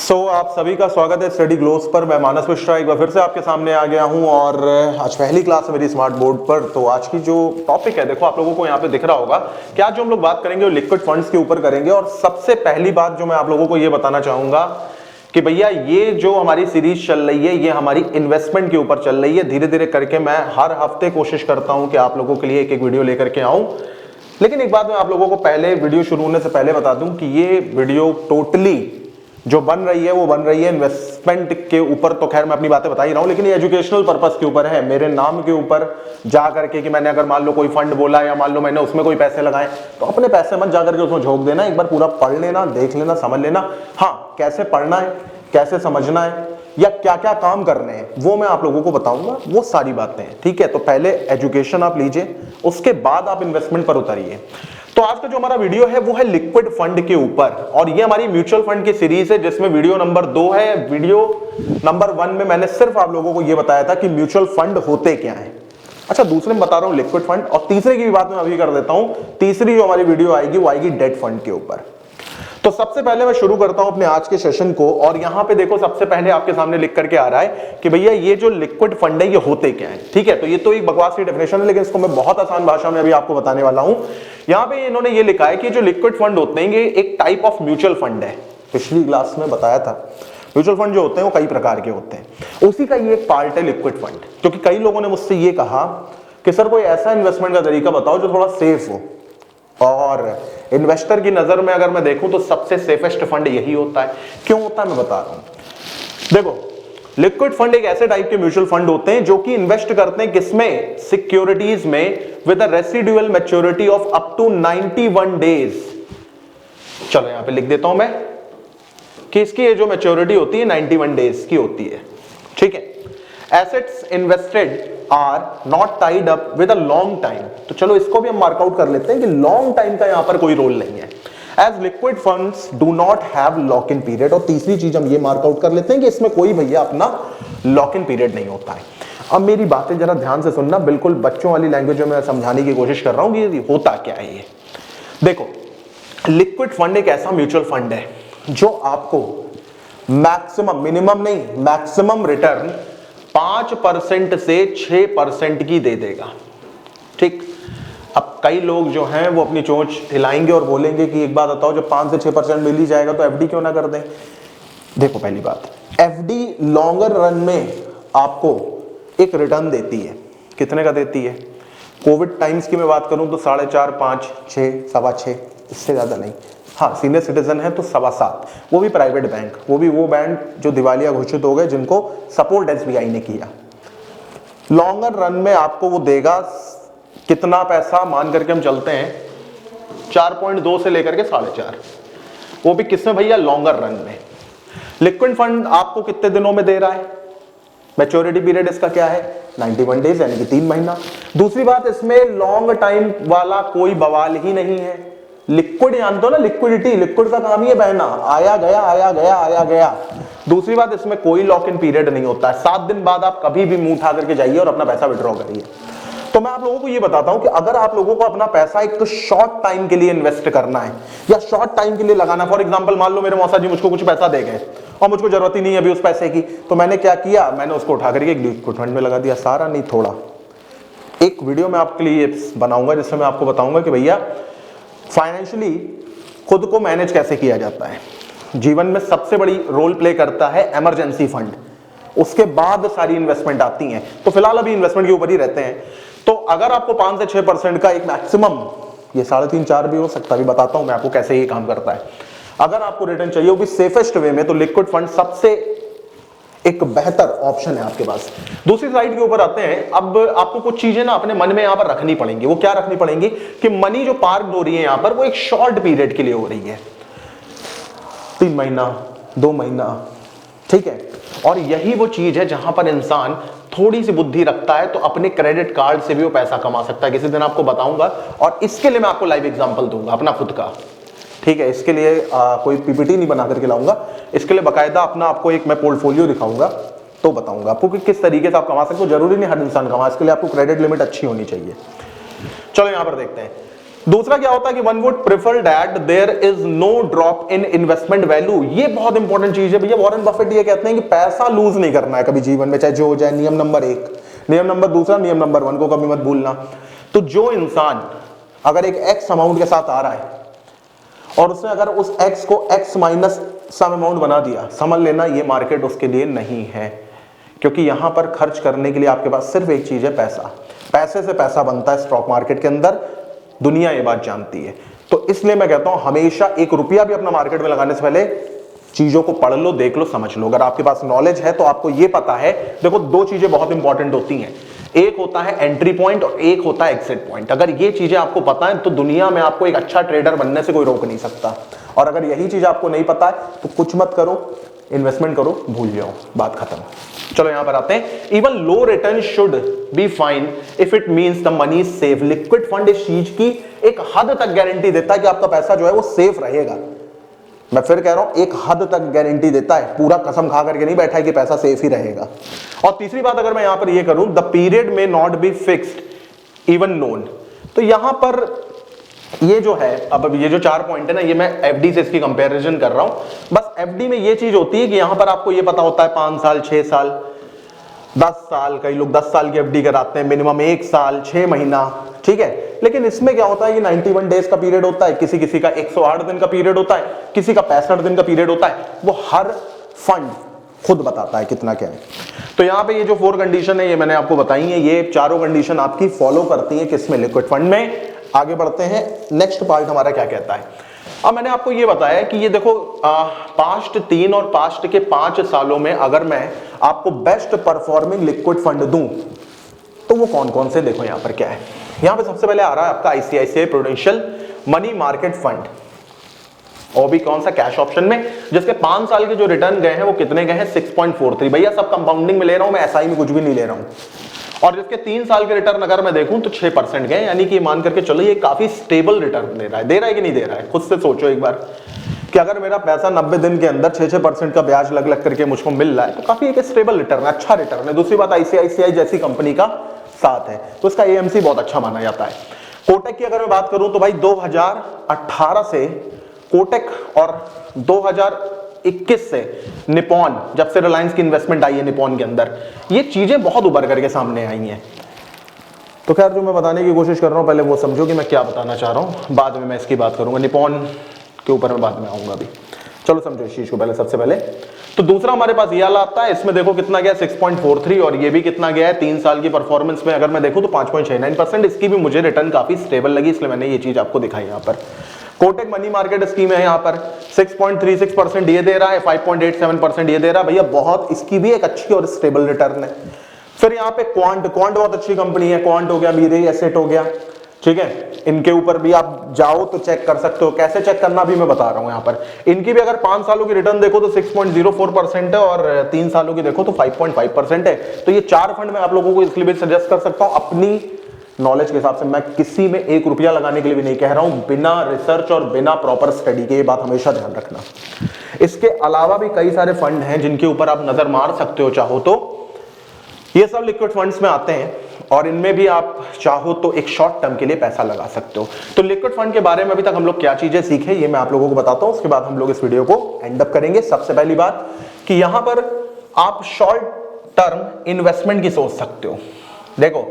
आप सभी का स्वागत है स्टडी ग्लोस पर। मैं मानस मिश्रा एक बार फिर से आपके सामने आ गया हूं और आज पहली क्लास है मेरी स्मार्ट बोर्ड पर। तो आज की जो टॉपिक है, देखो आप लोगों को यहाँ पे दिख रहा होगा कि आज जो हम लोग बात करेंगे वो लिक्विड फंड्स के ऊपर करेंगे। और सबसे पहली बात जो मैं आप लोगों को ये बताना चाहूंगा कि भैया ये जो हमारी सीरीज चल रही है ये हमारी इन्वेस्टमेंट के ऊपर चल रही है। धीरे धीरे करके मैं हर हफ्ते कोशिश करता हूँ कि आप लोगों के लिए एक एक वीडियो लेकर के आऊँ। लेकिन एक बात मैं आप लोगों को पहले वीडियो शुरू होने से पहले बता दूं कि ये वीडियो टोटली जो बन रही है वो बन रही है इन्वेस्टमेंट के ऊपर। तो खैर मैं अपनी बातें बता ही रहा हूं, लेकिन ये एजुकेशनल पर्पस के ऊपर है, मेरे नाम के ऊपर जा करके कि मैंने अगर मान लो कोई फंड बोला या मान लो मैंने उसमें कोई पैसे लगाए तो अपने पैसे मत जा करके उसमें झोंक देना। एक बार पूरा पढ़ लेना, देख लेना, समझ लेना। हाँ, कैसे पढ़ना है, कैसे समझना है या क्या क्या काम करने हैं वो मैं आप लोगों को बताऊंगा, वो सारी बातें हैं। ठीक है, तो पहले एजुकेशन आप लीजिए, उसके बाद आप इन्वेस्टमेंट पर उतरिए। तो आज का जो हमारा वीडियो है वो है लिक्विड फंड के ऊपर और ये हमारी म्यूचुअल फंड की सीरीज है जिसमें वीडियो नंबर 2 है। वीडियो नंबर 1 में मैंने सिर्फ आप लोगों को ये बताया था कि म्यूचुअल फंड होते क्या है। अच्छा, दूसरे में बता रहा हूं लिक्विड फंड, और तीसरे की भी बात मैं अभी कर देता हूं। तीसरी जो हमारी वीडियो आएगी वो आएगी डेट फंड के ऊपर। तो सबसे पहले मैं शुरू करता हूं अपने आज के सेशन को, और यहां पे देखो सबसे पहले आपके सामने लिख करके आ रहा है कि भैया ये जो लिक्विड फंड है ये होते क्या है। ठीक है, तो ये तो एक बकवास की डेफिनेशन है, लेकिन इसको मैं बहुत आसान भाषा में अभी आपको बताने वाला हूं। यहां पे इन्होंने ये लिखा है कि जो लिक्विड फंड होते हैं ये एक टाइप ऑफ म्यूचुअल फंड है। पिछली क्लास में बताया था म्यूचुअल फंड जो होते हैं वो कई प्रकार के होते हैं, उसी का ये एक पार्ट है लिक्विड फंड। क्योंकि कई लोगों ने मुझसे ये कहा कि सर कोई ऐसा इन्वेस्टमेंट का तरीका बताओ जो थोड़ा सेफ हो, और इन्वेस्टर की नजर में अगर मैं देखूं तो सबसे सेफेस्ट फंड यही होता है। क्यों होता है मैं बता रहा हूं। देखो, लिक्विड फंड एक ऐसे टाइप के म्यूचुअल फंड होते हैं जो कि इन्वेस्ट करते हैं किसमें, सिक्योरिटीज में, with a residual maturity of up to 91 days. चलो यहां पे लिख देता हूं मैं कि इसकी ये जो मैच्योरिटी होती है 91 डेज की होती है। ठीक है, assets invested are not tied up with a long time. तो चलो इसको भी हम मार्कआउट कर लेते हैं कि लॉन्ग टाइम का यहां पर कोई रोल नहीं है, as liquid funds do not have lock in period. और तीसरी चीज हम ये मार्कआउट कर लेते हैं कि इसमें कोई भैया अपना लॉक इन पीरियड नहीं होता है। अब मेरी बातें जरा ध्यान से सुनना, बिल्कुल बच्चों वाली लैंग्वेज में मैं समझाने की कोशिश कर रहा हूं कि ये होता क्या है। ये देखो, लिक्विड फंड एक ऐसा म्यूचुअल फंड है जो आपको मैक्सिमम, मिनिमम नहीं, मैक्सिमम रिटर्न 5% से 6% की दे देगा। ठीक, अब कई लोग जो हैं वो अपनी चोंच हिलाएंगे और बोलेंगे कि एक बात बताओ, जब 5 से 6% मिल ही जाएगा तो एफडी क्यों ना कर दें। देखो, पहली बात, एफडी लॉन्गर रन में आपको एक रिटर्न देती है। कितने का देती है? कोविड टाइम्स की मैं बात करूं तो 4.5, 5, 6, 6.25, इससे ज्यादा नहीं। हाँ, सीनियर सिटीजन है तो 7.25, वो भी प्राइवेट बैंक, वो भी वो बैंक जो दिवालिया घोषित हो गए, जिनको सपोर्ट एसबीआई ने किया। लॉन्गर रन में आपको वो देगा कितना पैसा, मान करके हम चलते हैं 4.2 से लेकर के 4.5, वो भी किसमें भैया, लॉन्गर रन में। लिक्विड फंड आपको कितने दिनों में दे रहा है? मैच्योरिटी पीरियड इसका क्या है? 91 डेज, यानी कि 3 महीना। दूसरी बात, इसमें लॉन्ग टाइम वाला कोई बवाल ही नहीं है। लिक्विड जानते हो ना, लिक्विडिटी, लिक्विड का काम ही है बहना, आया गया आया गया आया गया। दूसरी बात, इसमें कोई लॉक इन पीरियड नहीं होता है। 7 दिन बाद आप कभी भी मुंह उठा करके जाइए और अपना पैसा विड्रॉ करिए। तो मैं आप लोगों को ये बताता हूं कि अगर आप लोगों को अपना पैसा एक शॉर्ट टाइम के लिए इन्वेस्ट करना है या शॉर्ट टाइम के लिए लगाना, फॉर एग्जांपल मान लो मेरे मौसा जी मुझको कुछ पैसा दे गए और मुझको जरूरत ही नहीं है अभी उस पैसे की, तो मैंने क्या किया, मैंने उसको उठा करके एक लिक्विड फंड में लगा दिया। सारा नहीं, थोड़ा। एक वीडियो मैं आपके लिए बनाऊंगा जिसमें मैं आपको बताऊंगा कि भैया फाइनेंशियली खुद को मैनेज कैसे किया जाता है। जीवन में सबसे बड़ी रोल प्ले करता है इमरजेंसी फंड, उसके बाद सारी इन्वेस्टमेंट आती हैं। तो फिलहाल अभी इन्वेस्टमेंट के ऊपर ही रहते हैं। तो अगर आपको 5 से 6% का एक मैक्सिमम, ये 3.5, 4 भी हो सकता है, भी बताता हूं मैं आपको कैसे ये काम करता है। अगर आपको रिटर्न चाहिए वो भी सेफेस्ट वे में, तो लिक्विड फंड सबसे एक बेहतर ऑप्शन है आपके पास। दूसरी साइड के ऊपर आते हैं। अब आपको कुछ चीजें ना अपने मन में यहां पर रखनी पड़ेंगी। वो क्या रखनी पड़ेंगी कि मनी जो पार्क हो रही है यहां पर वो एक शॉर्ट पीरियड के लिए हो रही है, 3 महीना, 2 महीना। ठीक है, और यही वो चीज है जहां पर इंसान थोड़ी सी बुद्धि रखता है तो अपने क्रेडिट कार्ड से भी वो पैसा कमा सकता है। किसी दिन आपको बताऊंगा, और इसके लिए मैं आपको लाइव एग्जांपल दूंगा अपना खुद का। ठीक है, इसके लिए कोई पीपीटी नहीं बना करके लाऊंगा, इसके लिए बकायदा अपना आपको एक मैं पोर्टफोलियो दिखाऊंगा, तो बताऊंगा आपको कि किस तरीके से आप कमा सकते हो। जरूरी नहीं हर इंसान कमा, इसके लिए आपको क्रेडिट लिमिट अच्छी होनी चाहिए। चलो यहां पर देखते हैं। दूसरा क्या होता है कि one would prefer that there is no drop in investment value. ये बहुत इंपॉर्टेंट चीज है भैया। वॉरेन बफेट ये कहते हैं कि पैसा लूज नहीं करना है कभी जीवन में, चाहे जो हो जाए। नियम नंबर 1, नियम नंबर दूसरा, नियम नंबर 1 को कभी मत भूलना। तो जो इंसान अगर एक एक्स अमाउंट के साथ आ रहा है और उसने अगर उस एक्स को एक्स माइनस सम अमाउंट बना दिया, समझ लेना ये मार्केट उसके लिए नहीं है। क्योंकि यहां पर खर्च करने के लिए आपके पास सिर्फ एक चीज है, पैसा। पैसे से पैसा बनता है स्टॉक मार्केट के अंदर, दुनिया ये बात जानती है। तो इसलिए मैं कहता हूं हमेशा 1 रुपया भी अपना मार्केट में लगाने से पहले चीजों को पढ़ लो, देख लो, समझ लो। अगर आपके पास नॉलेज है तो आपको ये पता है। देखो 2 चीजें बहुत इंपॉर्टेंट होती हैं, एक होता है एंट्री पॉइंट और एक होता है एग्जिट पॉइंट। अगर ये चीजें आपको पता है तो दुनिया में आपको एक अच्छा ट्रेडर बनने से कोई रोक नहीं सकता। और अगर यही चीज आपको नहीं पता है तो कुछ मत करो, इन्वेस्टमेंट करो, भूल जाओ, बात खत्म। चलो यहां पर आते हैं। Even low return should be fine if it means the money is safe. Liquid fund इस चीज की एक हद तक गारंटी देता है कि आपका पैसा जो है वो सेफ रहेगा। मैं फिर कह रहा हूं, एक हद तक गारंटी देता है, पूरा कसम खा करके नहीं बैठा है कि पैसा सेफ ही रहेगा। और तीसरी बात अगर मैं यहां पर ये करूं, द पीरियड में not be fixed even known. तो यहां पर ये जो है, अब ये जो 4 पॉइंट है ना, ये मैं एफडी से इसकी कंपैरिजन कर रहा हूं। बस एफडी में ये चीज होती है कि यहां पर आपको ये पता होता है 5 साल, 6 साल, 10 साल, कई लोग 10 साल की एफडी कराते हैं, मिनिमम 1 साल, 6 महीना, ठीक है। लेकिन इसमें क्या होता है कि 91 डेज का पीरियड होता है, किसी किसी का 108 दिन का पीरियड होता है, किसी का 65 दिन का पीरियड होता है। वो हर फंड खुद बताता है कितना क्या है। तो यहाँ पे ये जो 4 कंडीशन है ये मैंने आपको बताई है, ये चारों कंडीशन आपकी फॉलो करती है किसमें, लिक्विड फंड में। आगे बढ़ते हैं, नेक्स्ट पार्ट हमारा क्या कहता है। अब मैंने आपको ये बताया कि ये देखो पास्ट 3 और पास्ट के 5 सालों में अगर मैं आपको बेस्ट परफॉर्मिंग लिक्विड फंड दूं तो वो कौन कौन से, देखो यहां पर क्या है। यहां पे सबसे पहले आ रहा है आपका ICICI prudential money market fund, और भी कौन सा, कैश ऑप्शन में, जिसके 5 साल के जो रिटर्न गए हैं वो कितने गए हैं, 6.43। भैया सब कंपाउंडिंग में ले रहा हूं मैं, एसआई में कुछ भी नहीं ले रहा हूं। और जिसके 3 साल के रिटर्न अगर मैं देखूं तो 6% गए, यानी कि मान करके चलो ये काफी स्टेबल रिटर्न दे रहा है कि नहीं दे रहा है। खुद से सोचो एक बार कि अगर मेरा पैसा 90 दिन के अंदर 6% का ब्याज लग लग करके मुझको मिल रहा है तो काफी एक स्टेबल रिटर्न है, अच्छा रिटर्न है। दूसरी बात आईसीआईसीआई जैसी कंपनी का साथ है तो इसका एएमसी बहुत अच्छा माना जाता है। कोटक की अगर मैं बात करूं तो भाई 2018 से कोटक और 2021 से निपॉन, जब से रिलायंस की इन्वेस्टमेंट आई है निपॉन के अंदर, ये चीजें बहुत उभर करके सामने आई हैं। तो खैर जो मैं बताने की कोशिश कर रहा हूं पहले वो समझो कि मैं क्या बताना चाह रहा हूं, बाद में मैं इसकी बात करूंगा, निपॉन के ऊपर मैं बाद में आऊंगा अभी। चलो समझो इस चीज को पहले। सबसे पहले तो दूसरा हमारे पास ये वाला आता है, इसमें देखो कितना गया 6.43, और ये भी कितना गया है 3 साल की परफॉर्मेंस में अगर मैं देखूं तो 5.69%। इसकी भी मुझे रिटर्न काफी स्टेबल लगी, इसलिए मैंने ये चीज आपको दिखाई। यहाँ पर कोटक मनी मार्केट स्कीम है, यहाँ पर 6.36% ये दे रहा है, 5.87% ये दे रहा है। भैया बहुत, इसकी भी एक अच्छी और स्टेबल रिटर्न है। फिर यहाँ पे क्वांट बहुत अच्छी कंपनी है, क्वांट हो गया, बीरे एसेट हो गया, ठीक है। इनके ऊपर भी आप जाओ तो चेक कर सकते हो, कैसे चेक करना भी मैं बता रहा हूं। यहाँ पर इनकी भी अगर 5 सालों की रिटर्न देखो तो 6.04% है, और 3 सालों की देखो तो 5.5% है। तो ये 4 फंड मैं आप लोगों को इसलिए भी सजेस्ट कर सकता हूं, अपनी नॉलेज के हिसाब से। मैं किसी में 1 रुपया लगाने के लिए भी नहीं कह रहा हूं, बिना रिसर्च और बिना प्रॉपर स्टडी के, ये बात हमेशा ध्यान रखना। इसके अलावा भी कई सारे फंड हैं जिनके ऊपर आप नजर मार सकते हो चाहो तो, ये सब लिक्विड फंड्स में आते हैं, और इनमें भी आप चाहो तो एक शॉर्ट टर्म के लिए पैसा लगा सकते हो। तो लिक्विड फंड के बारे में अभी तक हम लोग क्या चीजें सीखे ये मैं आप लोगों को बताता हूं, उसके बाद हम लोग इस वीडियो को एंड अप करेंगे। सबसे पहली बात कि यहां पर आप शॉर्ट टर्म इन्वेस्टमेंट की सोच सकते हो। देखो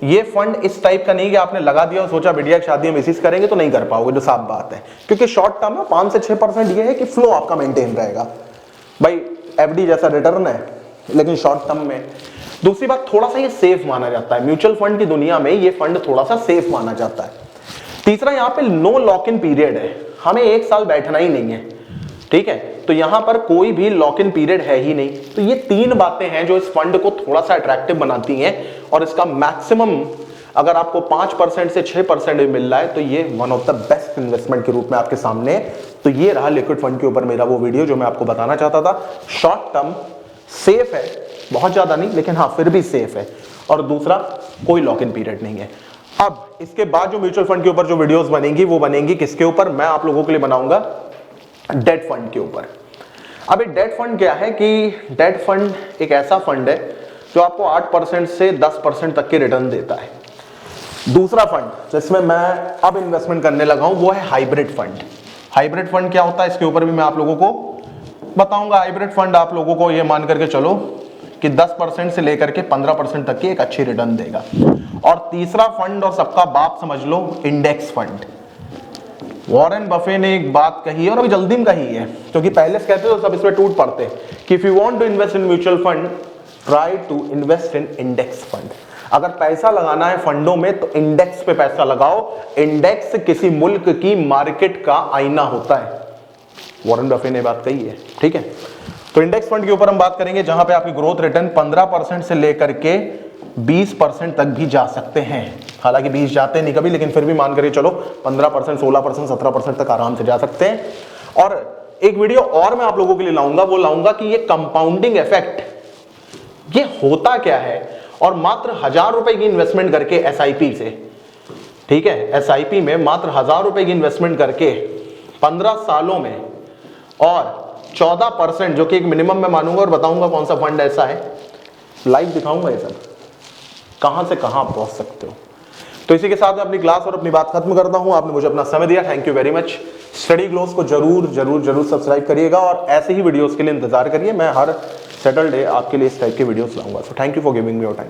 ये फंड इस टाइप का नहीं कि आपने लगा दिया और सोचा बिटिया शादी में मिसिस करेंगे तो नहीं कर पाओगे, जो साफ बात है। क्योंकि शॉर्ट टर्म में 5 से 6% ये है कि फ्लो आपका मेंटेन रहेगा। भाई एफडी जैसा रिटर्न है लेकिन शॉर्ट टर्म में। दूसरी बात, थोड़ा सा ये सेफ माना जाता है, म्यूचुअल फंड की दुनिया में ये फंड थोड़ा सा सेफ माना जाता है। तीसरा, यहाँ पे नो लॉक इन पीरियड है, हमें 1 साल बैठना ही नहीं है, ठीक है। तो यहां पर कोई भी लॉक इन पीरियड है ही नहीं। तो ये 3 बातें हैं जो इस फंड को थोड़ा सा अट्रैक्टिव बनाती हैं, और इसका मैक्सिमम अगर आपको 5% से 6% भी मिल रहा है तो ये one of the best investment के रूप में आपके सामने है। तो ये रहा लिक्विड फंड के ऊपर मेरा वो वीडियो जो मैं आपको बताना चाहता था। शॉर्ट टर्म सेफ है, बहुत ज्यादा नहीं लेकिन हाँ फिर भी सेफ है, और दूसरा कोई लॉक इन पीरियड नहीं है। अब इसके बाद जो म्यूचुअल फंड के ऊपर जो वीडियोस बनेंगी वो बनेंगी किसके ऊपर, मैं आप लोगों के लिए बनाऊंगा डेट फंड के ऊपर। अब एक डेट फंड क्या है कि डेट फंड एक ऐसा फंड है जो आपको 8% से 10% तक के रिटर्न देता है। दूसरा फंड जिसमें मैं अब इन्वेस्टमेंट करने लगा हूं वो है हाइब्रिड फंड। हाइब्रिड फंड क्या होता है इसके ऊपर भी मैं आप लोगों को बताऊंगा। हाइब्रिड फंड आप लोगों को ये मान करके चलो कि 10% से लेकर के 15% तक की एक अच्छी रिटर्न देगा। और तीसरा फंड और सबका बाप समझ लो इंडेक्स फंड। वॉरेन बफे ने एक बात कही है और अभी जल्दी में कही है, क्योंकि पहले से कहते तो सब इसमें टूट पड़ते कि if you want to invest in mutual fund try to invest in index fund. अगर पैसा लगाना है फंडों में तो इंडेक्स पे पैसा लगाओ। इंडेक्स किसी मुल्क की मार्केट का आईना होता है, वॉरेन बफे ने बात कही है, ठीक है। तो इंडेक्स फंड के ऊपर हम बात करेंगे जहां पे आपकी ग्रोथ रिटर्न 15% से लेकर के 20% तक भी जा सकते हैं। हालांकि 20 जाते नहीं कभी, लेकिन फिर भी मान करिए चलो 15%, 16%, 17% तक आराम से जा सकते हैं। और एक वीडियो और मैं आप लोगों के लिए लाऊंगा, वो लाऊंगा कि ये कंपाउंडिंग इफेक्ट ये होता क्या है। और मात्र 1000 रुपए की इन्वेस्टमेंट करके एसआईपी से, ठीक है, एसआईपी में मात्र 1000 रुपए की इन्वेस्टमेंट करके 15 सालों में और 14%, जो कि एक मिनिमम मैं मानूंगा और बताऊंगा कौन सा फंड ऐसा है, लाइव दिखाऊंगा ये सब कहां से कहां पहुंच सकते हो। तो इसी के साथ मैं अपनी क्लास और अपनी बात खत्म करता हूं। आपने मुझे अपना समय दिया, thank you very much. Study gloss को जरूर जरूर जरूर सब्सक्राइब करिएगा और ऐसे ही वीडियोस के लिए इंतजार करिए। मैं हर सैटरडे आपके लिए इस टाइप के वीडियोस लाऊंगा। So thank you for giving me your time.